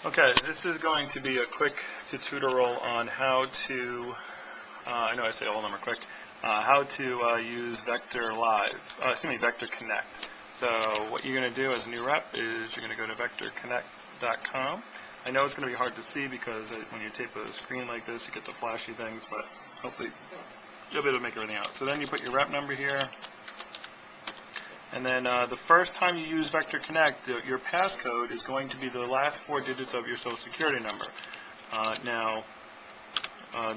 Okay, this is going to be a quick tutorial on how to, I know I say all of them are quick, how to use vectorconnect. So what you're going to do as a new rep is you're going to go to vectorconnect.com. I know it's going to be hard to see because when you tape a screen like this, you get the flashy things, but hopefully you'll be able to make everything out. So then you put your rep number here. And then the first time you use vectorconnect, your passcode is going to be the last 4 digits of your social security number.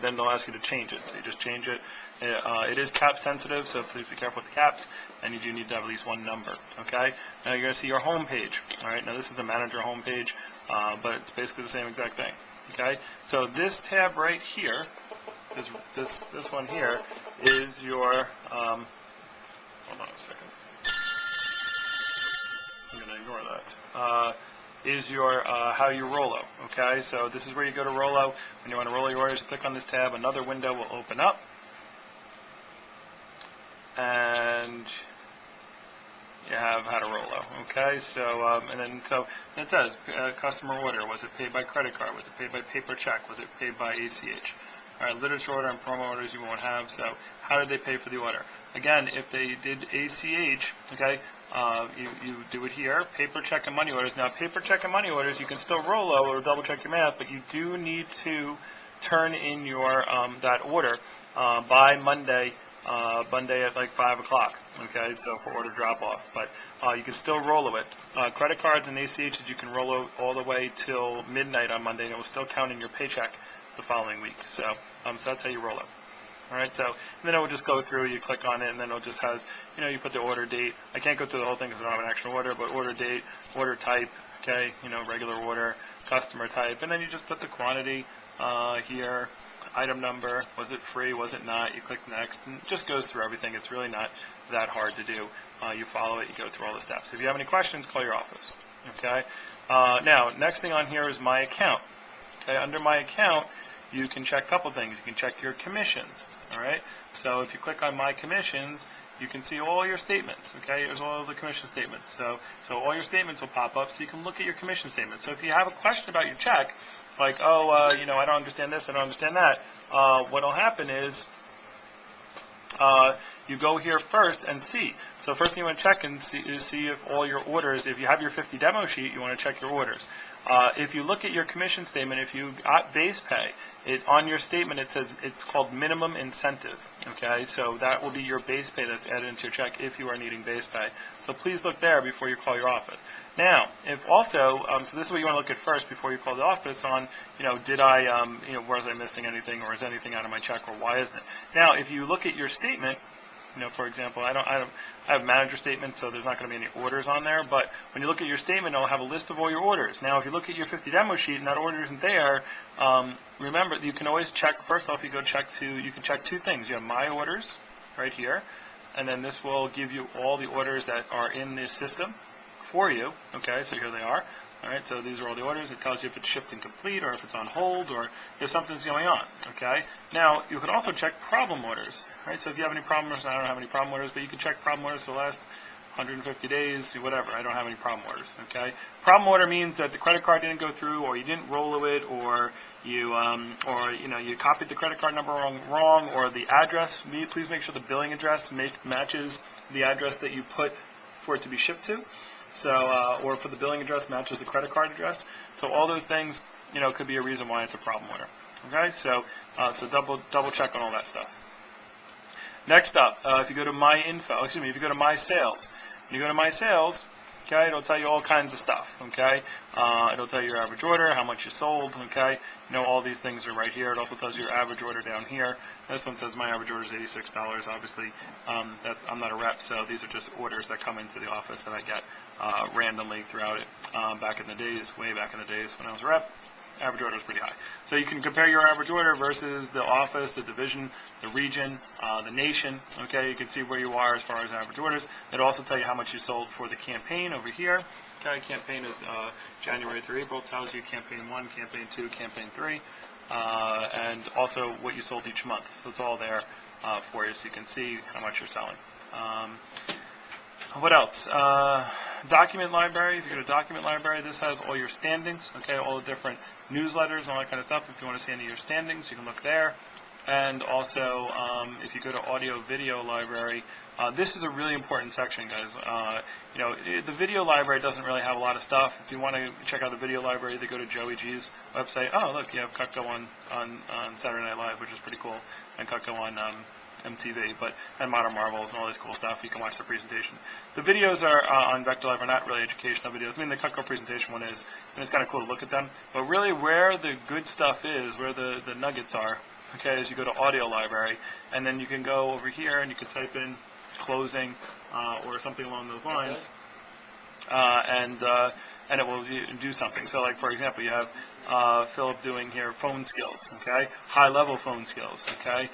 Then they'll ask you to change it. So you just change it. It is cap sensitive, so please be careful with the caps, and you do need to have at least one number. Okay? Now you're going to see your home page. All right? Now this is a manager home page, but it's basically the same exact thing. Okay? So this tab right here, this one here, is your. Hold on a second. I'm going to ignore that. Is your how you Rollo. Okay, so this is where you go to Rollo. When you want to roll your orders, click on this tab. Another window will open up, and you have how to Rollo. Okay, so so it says customer order. Was it paid by credit card? Was it paid by paper check? Was it paid by ACH? All right, literature order and promo orders you won't have. So how did they pay for the order? Again, if they did ACH, okay. You do it here, paper check and money orders. Now, paper check and money orders, you can still Rollo or double check your math, but you do need to turn in your that order by Monday at like 5 o'clock. Okay, so for order drop off, but you can still Rollo it. Credit cards and ACHs you can Rollo all the way till midnight on Monday, and it will still count in your paycheck the following week. So that's how you Rollo. All right, so then it will just go through, you click on it, and then it just has, you put the order date. I can't go through the whole thing because I don't have an actual order, but order date, order type, okay, regular order, customer type, and then you just put the quantity here, item number, was it free, was it not, you click next, and it just goes through everything. It's really not that hard to do. You follow it, you go through all the steps. If you have any questions, call your office, okay? Now, next thing on here is my account. Okay, under my account, you can check a couple things. You can check your commissions, all right? So if you click on my commissions, you can see all your statements, okay? There's all the commission statements. So all your statements will pop up, so you can look at your commission statements. So if you have a question about your check, like, I don't understand this, I don't understand that, what will happen is you go here first and see. So first thing you want to check and see if all your orders, if you have your 50 demo sheet, you want to check your orders. If you look at your commission statement, if you got base pay, on your statement it says it's called minimum incentive. Okay, so that will be your base pay that's added into your check if you are needing base pay. So please look there before you call your office. Now, if also, so this is what you want to look at first before you call the office on, did I, was I missing anything, or is anything out of my check, or why isn't it? Now, if you look at your statement, for example, I have manager statements, so there's not going to be any orders on there, but when you look at your statement, it'll have a list of all your orders. Now, if you look at your 50 demo sheet and that order isn't there, remember, you can always check, first off, you can check 2 things. You have my orders right here, and then this will give you all the orders that are in this system for you. Okay, so here they are. All right, so these are all the orders. It tells you if it's shipped and complete, or if it's on hold, or if something's going on. Okay. Now you can also check problem orders. Right. So if you have any problem orders, I don't have any problem orders, but you can check problem orders for the last 150 days, whatever. I don't have any problem orders. Okay. Problem order means that the credit card didn't go through, or you didn't Rollo it, or you copied the credit card number wrong, or the address. Please make sure the billing address matches the address that you put for it to be shipped to. So, or for the billing address matches the credit card address. So all those things, could be a reason why it's a problem order. Okay, so double check on all that stuff. Next up, if you go to if you go to my sales, when you go to my sales, okay, it'll tell you all kinds of stuff. Okay, it'll tell you your average order, how much you sold. Okay, all these things are right here. It also tells you your average order down here. This one says my average order is $86. Obviously, I'm not a rep, so these are just orders that come into the office that I get randomly throughout it. Back in the days, way back in the days when I was a rep, average order is pretty high. So you can compare your average order versus the office, the division, the region, the nation. Okay, you can see where you are as far as average orders. It'll also tell you how much you sold for the campaign over here. Okay, campaign is January through April. It tells you campaign 1, campaign 2, campaign 3, and also what you sold each month. So it's all there for you, so you can see how much you're selling. What else? Document library. If you go to document library, this has all your standings, okay, all the different newsletters and all that kind of stuff. If you want to see any of your standings, you can look there. And also, if you go to audio video library, this is a really important section, guys. The video library doesn't really have a lot of stuff. If you want to check out the video library, they go to Joey G's website. Oh, look, you have Cutco on Saturday Night Live, which is pretty cool, and Cutco on MTV, and Modern Marvels and all this cool stuff. You can watch the presentation. The videos are on Vector Live are not really educational videos. I mean, the Cutco presentation one is, and it's kind of cool to look at them. But really, where the good stuff is, where the nuggets are, okay, is you go to audio library, and then you can go over here and you can type in closing or something along those lines, and it will do something. So, like for example, you have Philip doing here phone skills, okay, high-level phone skills, okay.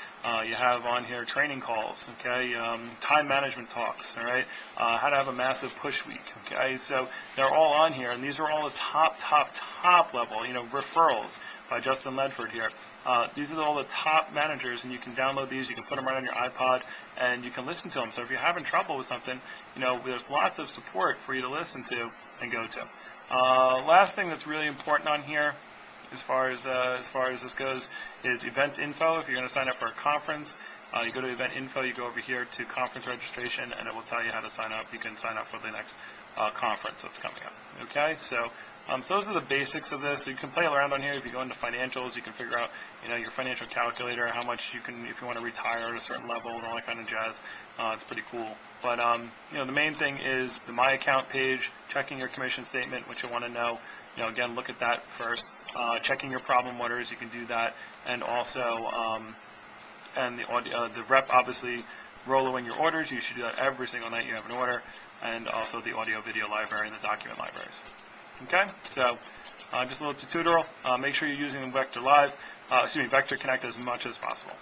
You have on here training calls, okay, time management talks, all right, how to have a massive push week, okay. So they're all on here, and these are all the top level, referrals by Justin Ledford here. These are all the top managers, and you can download these. You can put them right on your iPod, and you can listen to them. So if you're having trouble with something, there's lots of support for you to listen to and go to. Last thing that's really important on here, as far as this goes, is event info. If you're going to sign up for a conference, you go to event info. You go over here to conference registration, and it will tell you how to sign up. You can sign up for the next conference that's coming up. Okay, so those are the basics of this. You can play around on here. If you go into financials, you can figure out, your financial calculator, how much you can, if you want to retire at a certain level and all that kind of jazz. It's pretty cool. But, the main thing is the My Account page, checking your commission statement, which you want to know. Again, look at that first. Checking your problem orders, you can do that. And also, and the rep, obviously, rolling your orders. You should do that every single night you have an order. And also the audio video library and the document libraries. Okay, so just a little tutorial. Make sure you're using Vector Connect as much as possible.